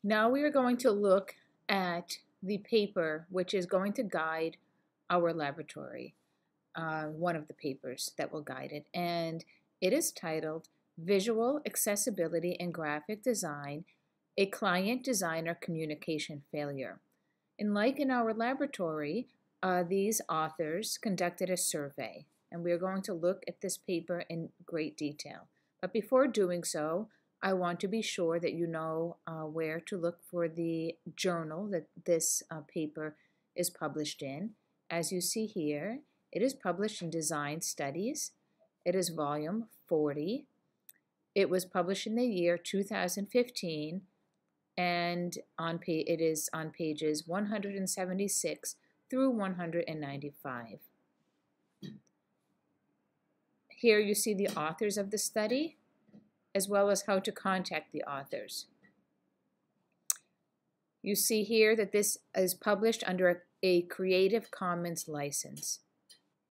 Now we are going to look at the paper which is going to guide our laboratory, one of the papers that will guide it, and it is titled Visual Accessibility in Graphic Design, a Client Designer Communication Failure. And like in our laboratory, these authors conducted a survey, and we are going to look at this paper in great detail. But before doing so, I want to be sure that you know where to look for the journal that this paper is published in. As you see here, it is published in Design Studies. It is volume 40. It was published in the year 2015, and it is on pages 176 through 195. Here you see the authors of the study, as well as how to contact the authors. You see here that this is published under a Creative Commons license.